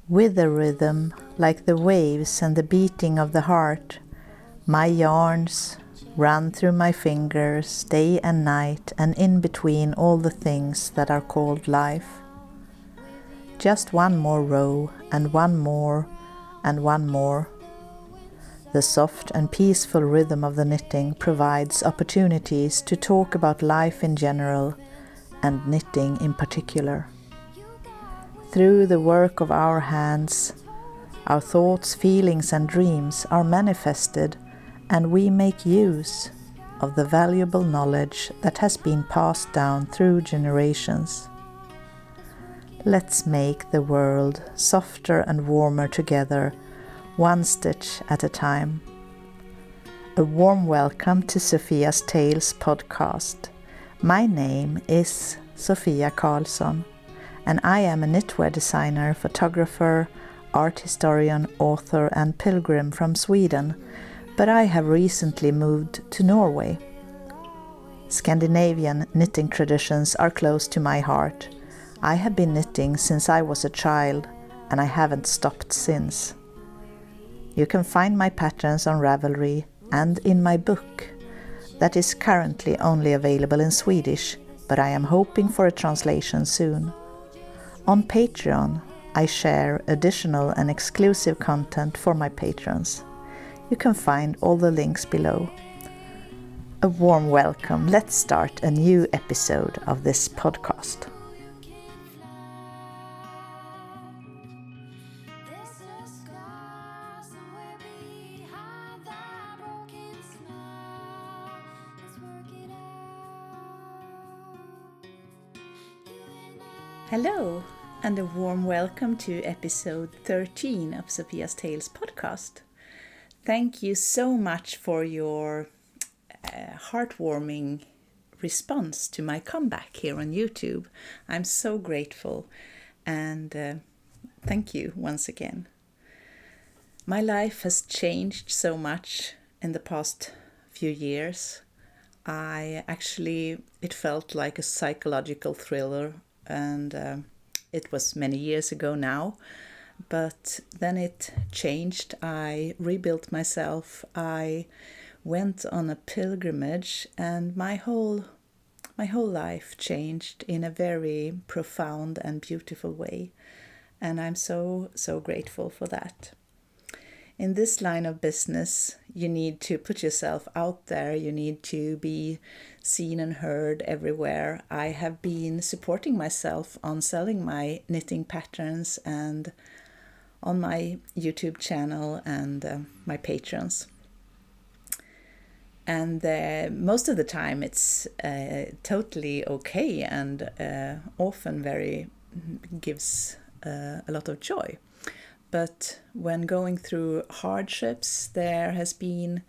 With a rhythm like the waves and the beating of the heart, my yarns run through my fingers day and night and in between all the things that are called life. Just one more row and one more and one more. The soft and peaceful rhythm of the knitting provides opportunities to talk about life in general and knitting in particular. Through the work of our hands, our thoughts, feelings and dreams are manifested, and we make use of the valuable knowledge that has been passed down through generations. Let's make the world softer and warmer together, one stitch at a time. A warm welcome to Sofia's Tales podcast. My name is Sofia Karlsson, and I am a knitwear designer, photographer, art historian, author and pilgrim from Sweden, but I have recently moved to Norway. Scandinavian knitting traditions are close to my heart. I have been knitting since I was a child, and I haven't stopped since. You can find my patterns on Ravelry and in my book, that is currently only available in Swedish, but I am hoping for a translation soon. On Patreon, I share additional and exclusive content for my patrons. You can find all the links below. A warm welcome. Let's start a new episode of this podcast. Hello, and a warm welcome to episode 13 of Sofia's Tales podcast. Thank you so much for your heartwarming response to my comeback here on YouTube. I'm so grateful, and thank you once again. My life has changed so much in the past few years. It felt like a psychological thriller, and it was many years ago now, but then it changed. I rebuilt myself. I went on a pilgrimage, and my whole life changed in a very profound and beautiful way, and I'm so grateful for that. In this line of business, you need to put yourself out there. You need to be seen and heard everywhere. I have been supporting myself on selling my knitting patterns and on my YouTube channel and my patrons. And most of the time it's totally okay and often gives a lot of joy. But when going through hardships, there has been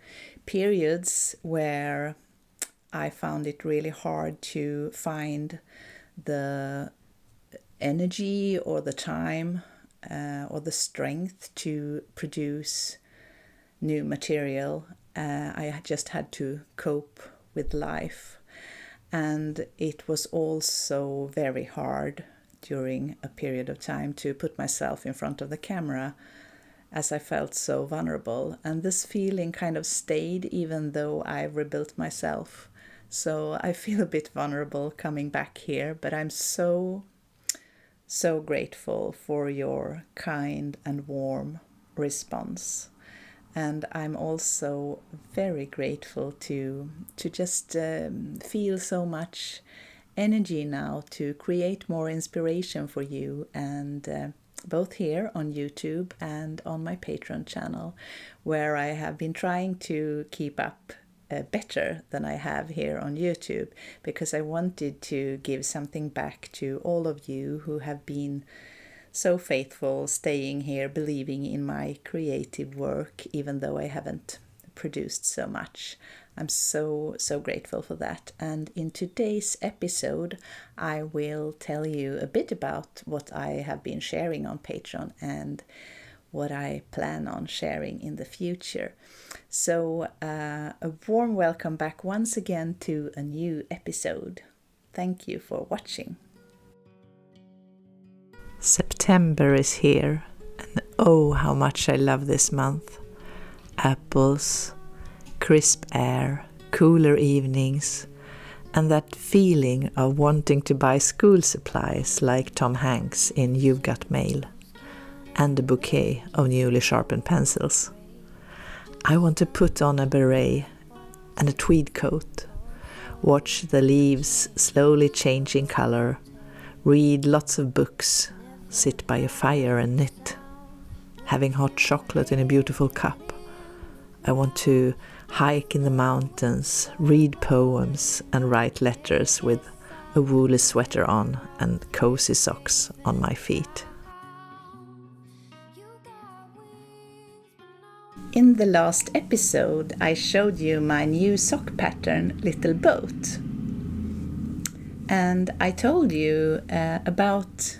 periods where I found it really hard to find the energy or the time or the strength to produce new material. I just had to cope with life, and it was also very hard during a period of time to put myself in front of the camera, as I felt so vulnerable. And this feeling kind of stayed even though I rebuilt myself. So I feel a bit vulnerable coming back here, but I'm so grateful for your kind and warm response. And I'm also very grateful to just feel so much energy now to create more inspiration for you, and both here on YouTube and on my Patreon channel, where I have been trying to keep up better than I have here on YouTube, because I wanted to give something back to all of you who have been so faithful, staying here, believing in my creative work, even though I haven't produced so much. I'm so grateful for that. And in today's episode, I will tell you a bit about what I have been sharing on Patreon and what I plan on sharing in the future. So a warm welcome back once again to a new episode. Thank you for watching. September is here, Oh, how much I love this month. Apples, crisp air, cooler evenings, and that feeling of wanting to buy school supplies like Tom Hanks in You've Got Mail, and a bouquet of newly sharpened pencils. I want to put on a beret and a tweed coat, watch the leaves slowly changing color, read lots of books, sit by a fire and knit, having hot chocolate in a beautiful cup. I want to hike in the mountains, read poems and write letters with a woolly sweater on and cozy socks on my feet. In the last episode, I showed you my new sock pattern, Little Boat. And I told you about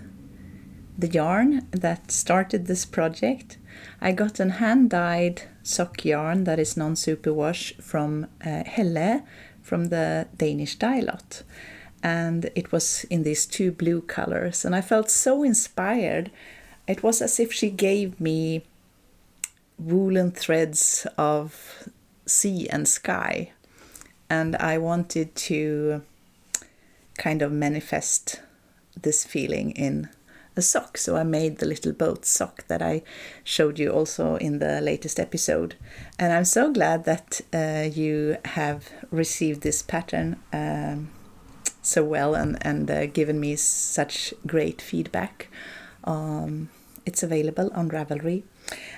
the yarn that started this project. I got a hand-dyed sock yarn that is non-superwash from Helle, from the Danish dye lot. And it was in these 2 blue colors. And I felt so inspired. It was as if she gave me woolen threads of sea and sky. And I wanted to kind of manifest this feeling in a sock. So I made the Little Boat sock that I showed you also in the latest episode. And I'm so glad that you have received this pattern so well and given me such great feedback. It's available on Ravelry.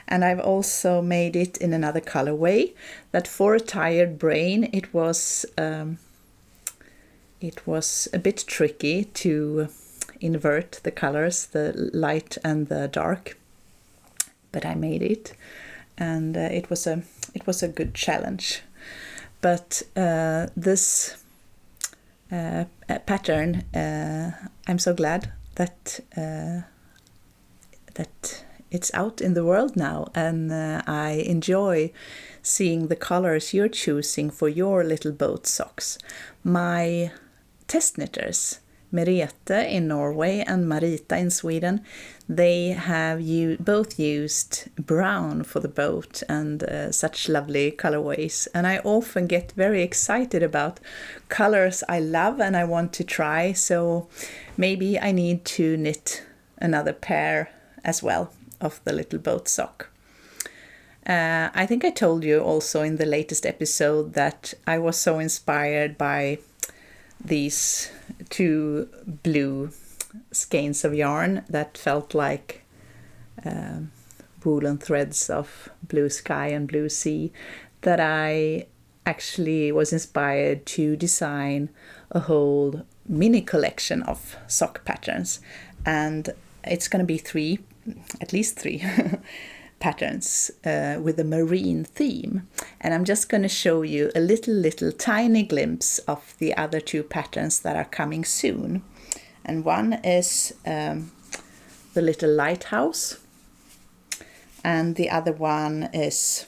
And I've also made it in another colorway that for a tired brain it was a bit tricky to invert the colors, the light and the dark, but I made it, and it was a good challenge. But this pattern, I'm so glad that it's out in the world now, and I enjoy seeing the colors you're choosing for your Little Boat socks. My test knitters, Merete in Norway and Marita in Sweden, they have both used brown for the boat and such lovely colorways. And I often get very excited about colors I love and I want to try, so maybe I need to knit another pair as well of the Little Boat sock. I think I told you also in the latest episode that I was so inspired by these 2 blue skeins of yarn that felt like woolen threads of blue sky and blue sea, that I actually was inspired to design a whole mini collection of sock patterns. And it's going to be at least three patterns with a marine theme, and I'm just going to show you a little tiny glimpse of the other 2 patterns that are coming soon. And one is the little lighthouse, and the other one is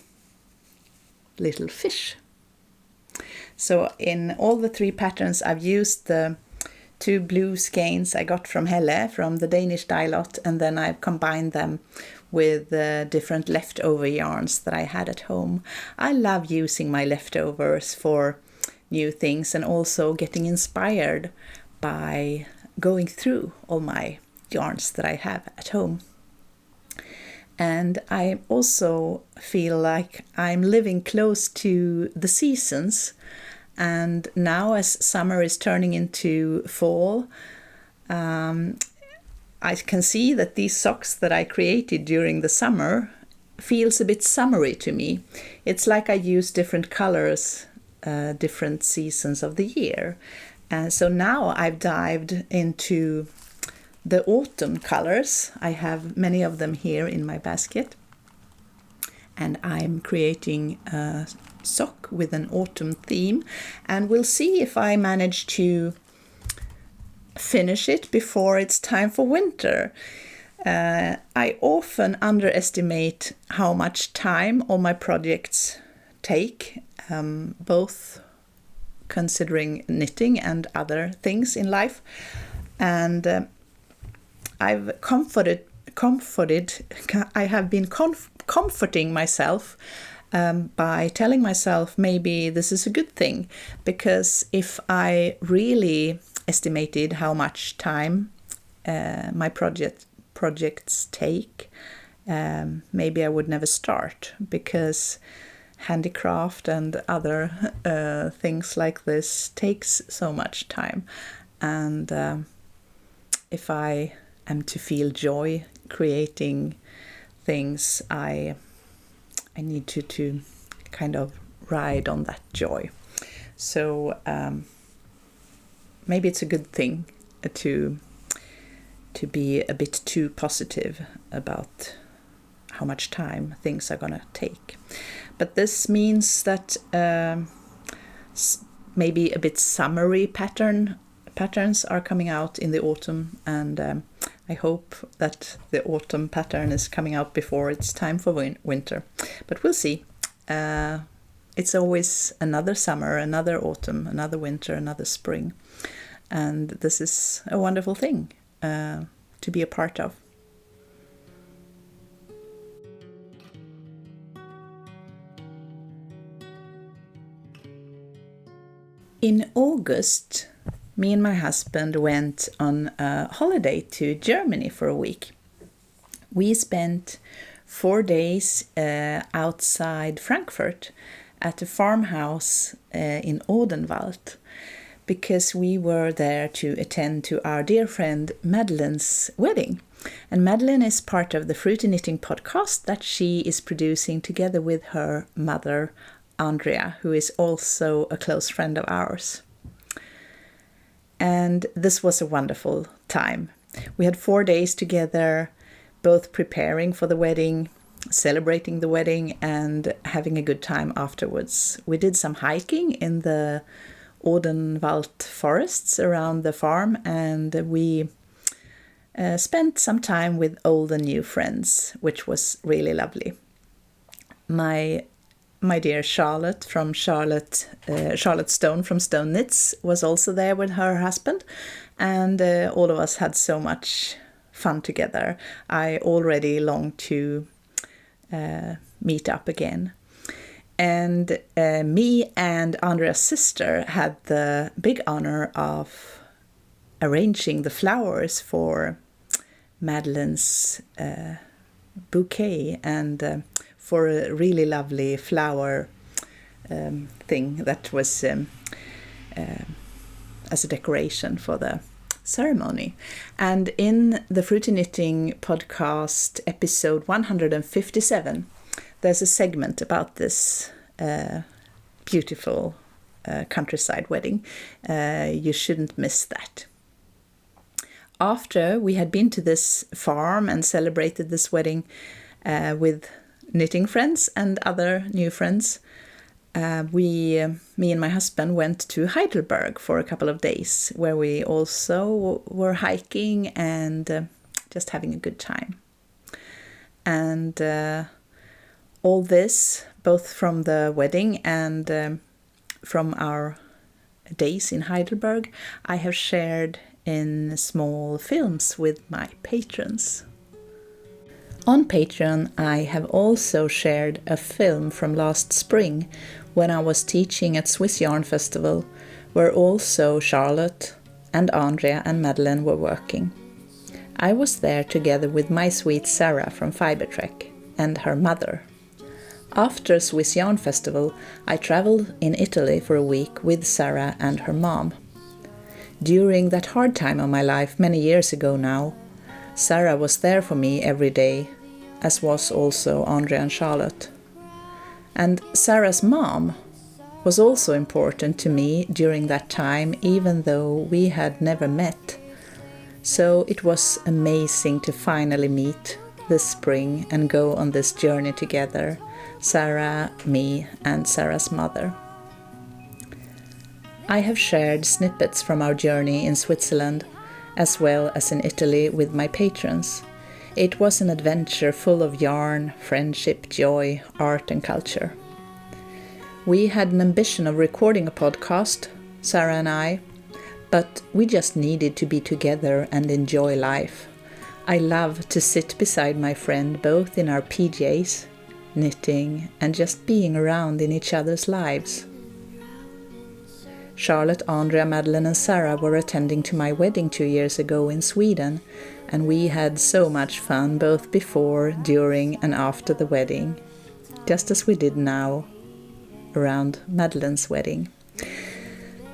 little fish. So in all the 3 patterns I've used the 2 blue skeins I got from Helle, from the Danish dye lot, and then I've combined them with different leftover yarns that I had at home. I love using my leftovers for new things and also getting inspired by going through all my yarns that I have at home. And I also feel like I'm living close to the seasons. And now as summer is turning into fall, I can see that these socks that I created during the summer feels a bit summery to me. It's like I use different colors, different seasons of the year. And so now I've dived into the autumn colors. I have many of them here in my basket. And I'm creating a sock with an autumn theme. And we'll see if I manage to finish it before it's time for winter. I often underestimate how much time all my projects take, both considering knitting and other things in life. And I've comforted comforting myself by telling myself maybe this is a good thing, because if I really estimated how much time my projects take, maybe I would never start, because handicraft and other things like this takes so much time. And if I am to feel joy creating things, I need to kind of ride on that joy. So maybe it's a good thing to be a bit too positive about how much time things are gonna take. But this means that maybe a bit summery patterns are coming out in the autumn, and I hope that the autumn pattern is coming out before it's time for winter. But we'll see. It's always another summer, another autumn, another winter, another spring. And this is a wonderful thing to be a part of. In August, me and my husband went on a holiday to Germany for a week. We spent 4 days outside Frankfurt at a farmhouse in Odenwald, because we were there to attend to our dear friend Madeleine's wedding. And Madeleine is part of the Fruity Knitting podcast that she is producing together with her mother, Andrea, who is also a close friend of ours. And this was a wonderful time. We had 4 days together, both preparing for the wedding, celebrating the wedding, and having a good time afterwards. We did some hiking in the Odenwald forests around the farm, and we spent some time with old and new friends, which was really lovely. My dear Charlotte from Charlotte Stone from Stone Knits was also there with her husband, and all of us had so much fun together. I already long to meet up again. And me and Andrea's sister had the big honor of arranging the flowers for Madeleine's bouquet, and for a really lovely flower thing that was as a decoration for the ceremony. And in the Fruity Knitting podcast episode 157, there's a segment about this beautiful countryside wedding. You shouldn't miss that. After we had been to this farm and celebrated this wedding with knitting friends and other new friends, me and my husband went to Heidelberg for a couple of days, where we also were hiking and just having a good time. And all this, both from the wedding and from our days in Heidelberg, I have shared in small films with my patrons. On Patreon, I have also shared a film from last spring when I was teaching at Swiss Yarn Festival, where also Charlotte and Andrea and Madeleine were working. I was there together with my sweet Sarah from Fibertrek and her mother. After Swiss Yarn Festival, I traveled in Italy for a week with Sarah and her mom. During that hard time of my life many years ago now, Sarah was there for me every day, as was also Andrea and Charlotte. And Sarah's mom was also important to me during that time, even though we had never met. So it was amazing to finally meet this spring and go on this journey together, Sarah, me, and Sarah's mother. I have shared snippets from our journey in Switzerland, as well as in Italy, with my patrons. It was an adventure full of yarn, friendship, joy, art, and culture. We had an ambition of recording a podcast, Sarah and I, but we just needed to be together and enjoy life. I love to sit beside my friend both in our PJs, knitting and just being around in each other's lives. Charlotte, Andrea, Madeleine and Sarah were attending to my wedding 2 years ago in Sweden, and we had so much fun both before, during and after the wedding, just as we did now around Madeleine's wedding.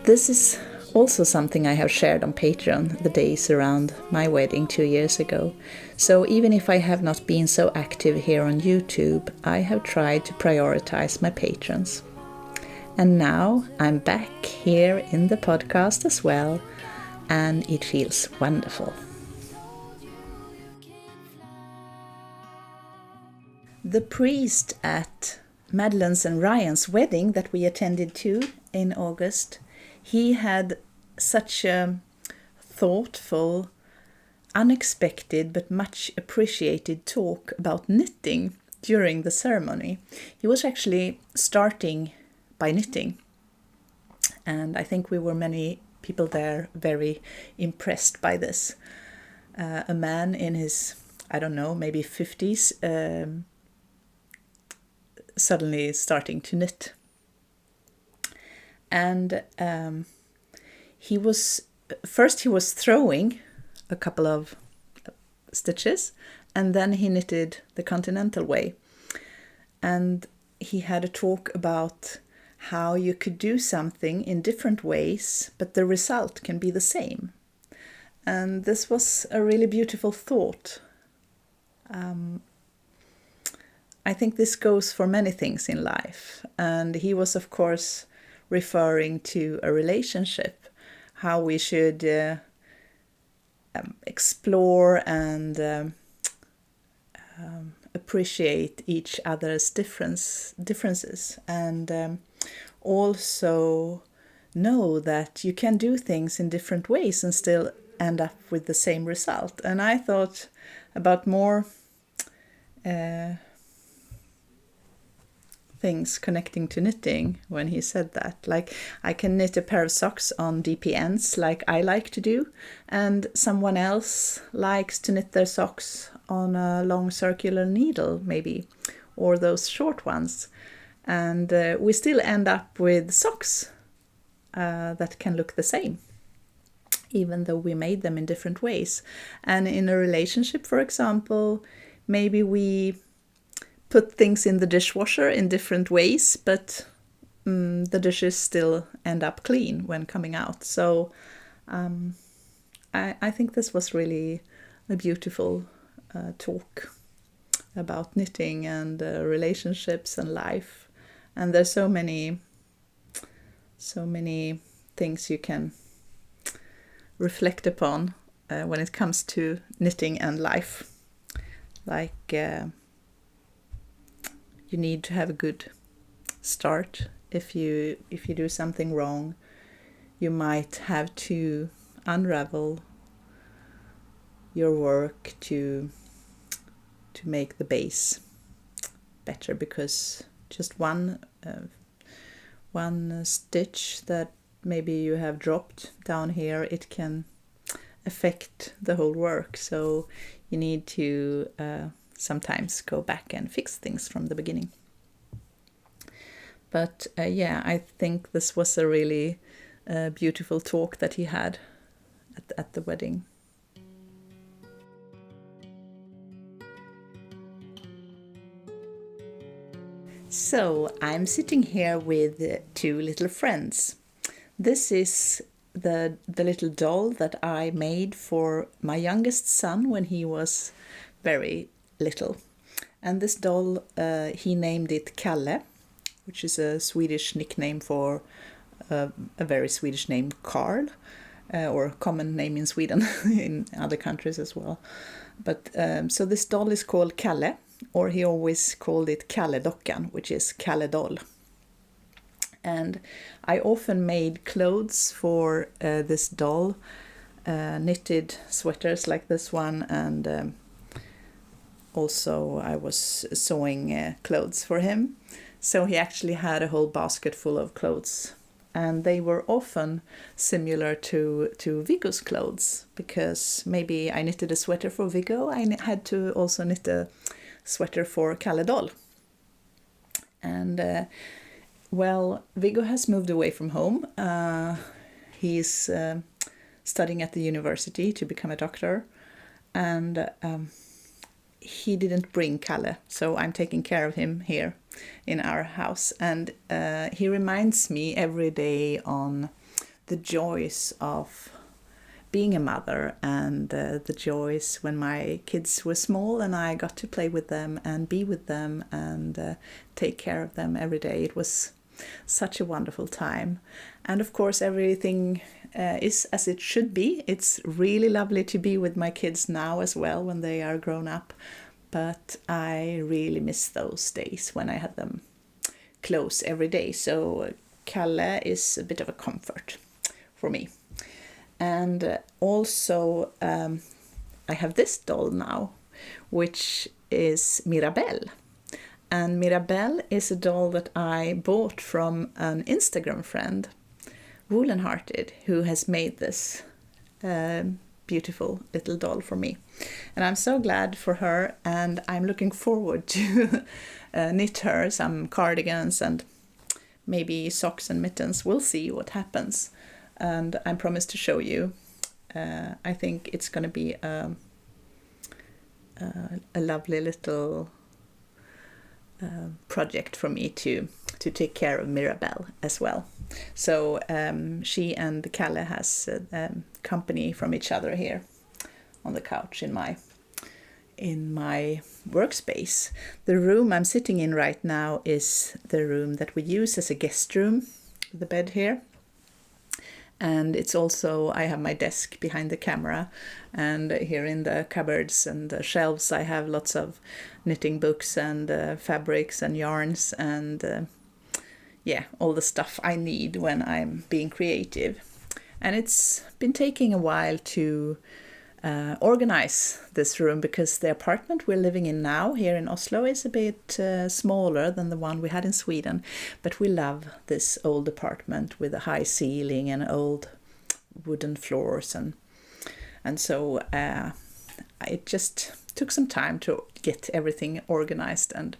This is also something I have shared on Patreon, the days around my wedding 2 years ago. So even if I have not been so active here on YouTube, I have tried to prioritize my patrons. And now I'm back here in the podcast as well, and it feels wonderful. The priest at Madeleine's and Ryan's wedding that we attended to in August, he had such a thoughtful, unexpected but much appreciated talk about knitting during the ceremony. He was actually starting by knitting, and I think we were many people there very impressed by this. A man in his, I don't know, maybe 50s, suddenly starting to knit. And he was throwing a couple of stitches, and then he knitted the continental way. And he had a talk about how you could do something in different ways, but the result can be the same. And this was a really beautiful thought. I think this goes for many things in life. And he was, of course, referring to a relationship, how we should explore and appreciate each other's differences, and also know that you can do things in different ways and still end up with the same result. And I thought about more things connecting to knitting when he said that. Like, I can knit a pair of socks on DPNs like I like to do, and someone else likes to knit their socks on a long circular needle maybe, or those short ones. And we still end up with socks that can look the same, even though we made them in different ways. And in a relationship, for example, maybe we put things in the dishwasher in different ways, but the dishes still end up clean when coming out. So I think this was really a beautiful talk about knitting and relationships and life. And there's so many things you can reflect upon when it comes to knitting and life. Like, you need to have a good start. If you do something wrong, you might have to unravel your work to make the base better, because just one stitch that maybe you have dropped down here, it can affect the whole work. So you need to sometimes go back and fix things from the beginning. But I think this was a really beautiful talk that he had at the wedding. So I'm sitting here with two little friends. This is the little doll that I made for my youngest son when he was very little. And this doll, he named it Kalle, which is a Swedish nickname for a very Swedish name, Carl, or a common name in Sweden, in other countries as well. But so this doll is called Kalle, or he always called it Kalle-dockan, which is Kalle doll. And I often made clothes for this doll, knitted sweaters like this one, and also I was sewing clothes for him. So he actually had a whole basket full of clothes and they were often similar to Viggo's clothes, because maybe I knitted a sweater for Viggo, I had to also knit a sweater for Kalle doll. And well, Viggo has moved away from home. He's studying at the university to become a doctor, and he didn't bring Kalle, so I'm taking care of him here in our house. And he reminds me every day on the joys of being a mother, and the joys when my kids were small and I got to play with them and be with them and take care of them every day. It was such a wonderful time. And of course everything is as it should be. It's really lovely to be with my kids now as well when they are grown up, but I really miss those days when I had them close every day. So Kalle is a bit of a comfort for me. And also I have this doll now, which is Mirabelle. And Mirabelle is a doll that I bought from an Instagram friend, Woolen Hearted, who has made this beautiful little doll for me. And I'm so glad for her, and I'm looking forward to knit her some cardigans and maybe socks and mittens. We'll see what happens. And I promise to show you. I think it's going to be a lovely little project for me to take care of Mirabelle as well. So she and Kalle has company from each other here on the couch in my workspace. The room I'm sitting in right now is the room that we use as a guest room, the bed here. And it's also, I have my desk behind the camera, and here in the cupboards and the shelves I have lots of knitting books and fabrics and yarns and all the stuff I need when I'm being creative. And it's been taking a while to organize this room, because the apartment we're living in now here in Oslo is a bit smaller than the one we had in Sweden, but we love this old apartment with a high ceiling and old wooden floors, and so it just took some time to get everything organized and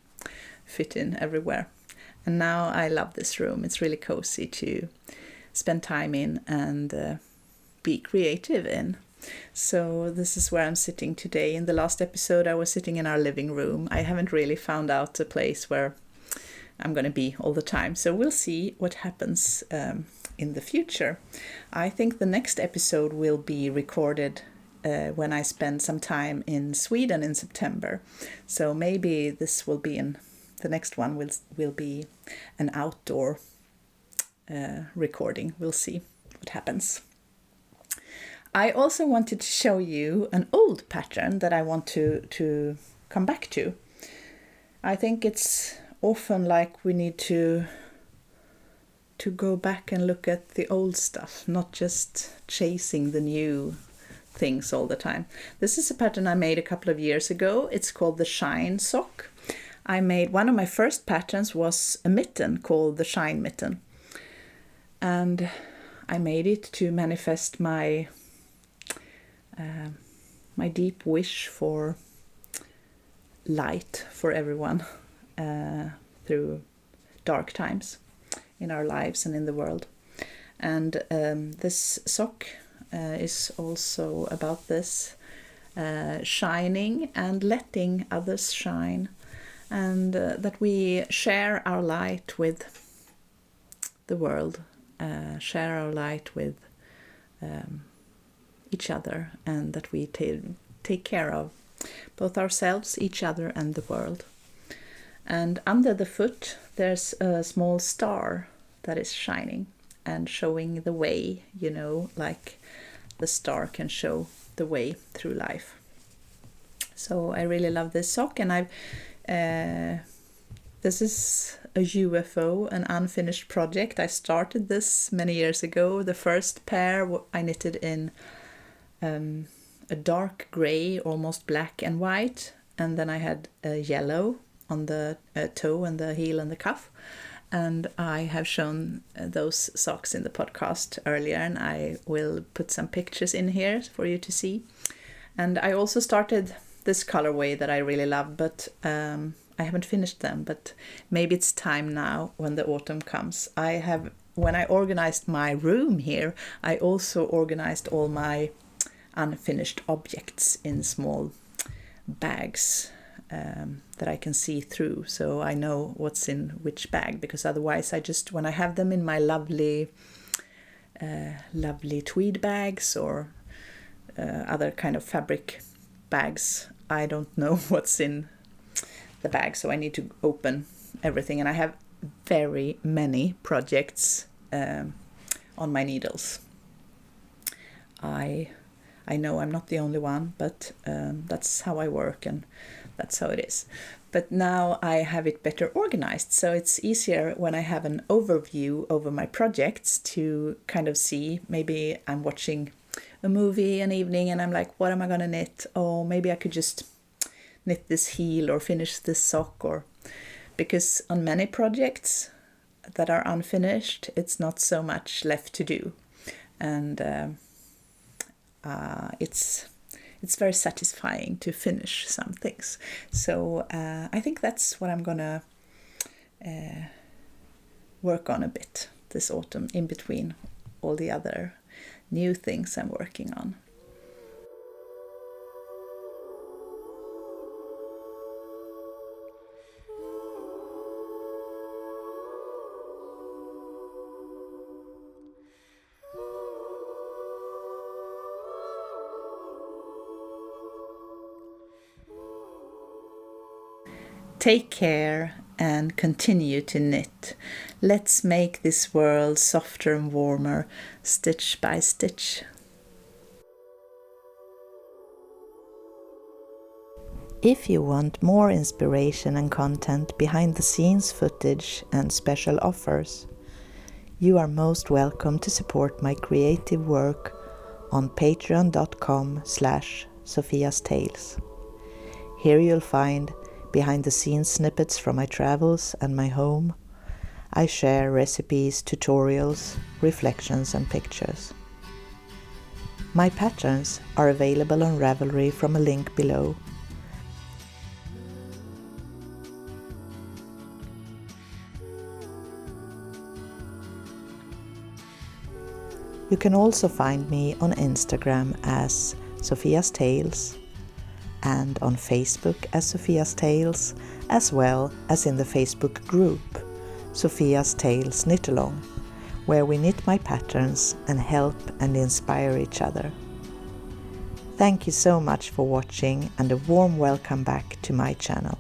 fit in everywhere. And now I love this room. It's really cozy to spend time in and be creative in. So this is where I'm sitting today. In the last episode I was sitting in our living room. I haven't really found out a place where I'm going to be all the time, so we'll see what happens in the future. I think the next episode will be recorded when I spend some time in Sweden in September. So maybe this will be the next one will be an outdoor recording. We'll see what happens. I also wanted to show you an old pattern that I want to come back to. I think it's often like we need to go back and look at the old stuff, not just chasing the new things all the time. This is a pattern I made a couple of years ago. It's called the Shine sock. I made one of my first patterns was a mitten called the Shine mitten. And I made it to manifest my deep wish for light for everyone through dark times in our lives and in the world. And this sock is also about this shining and letting others shine, and that we share our light with the world, share our light with each other, and that we take care of both ourselves, each other, and the world. And under the foot there's a small star that is shining and showing the way, like the star can show the way through life. So I really love this sock, and this is a UFO, an unfinished project. I started this many years ago. The first pair I knitted in a dark gray, almost black and white, and then I had a yellow on the toe and the heel and the cuff, and I have shown those socks in the podcast earlier, and I will put some pictures in here for you to see. And I also started this colorway that I really love, but I haven't finished them, but maybe it's time now when the autumn comes. When I organized my room here, I also organized all my unfinished objects in small bags that I can see through, so I know what's in which bag, because otherwise when I have them in my lovely tweed bags or other kind of fabric bags, I don't know what's in the bag, so I need to open everything, and I have very many projects on my needles. I know I'm not the only one, but that's how I work, and that's how it is. But now I have it better organized, so it's easier when I have an overview over my projects to kind of see. Maybe I'm watching a movie an evening and I'm like, what am I gonna knit? Oh, maybe I could just knit this heel or finish this sock, or because on many projects that are unfinished, it's not so much left to do, and it's very satisfying to finish some things. So I think that's what I'm gonna work on a bit this autumn, in between all the other new things I'm working on. Take care and continue to knit. Let's make this world softer and warmer, stitch by stitch. If you want more inspiration and content, behind the scenes footage and special offers, you are most welcome to support my creative work on patreon.com/Sofias Tales. Here you'll find behind the scenes snippets from my travels and my home. I share recipes, tutorials, reflections and pictures. My patterns are available on Ravelry from a link below. You can also find me on Instagram as Sofias Tales, and on Facebook as Sofias Tales, as well as in the Facebook group Sofias Tales Knit Along, where we knit my patterns and help and inspire each other. Thank you so much for watching, and a warm welcome back to my channel.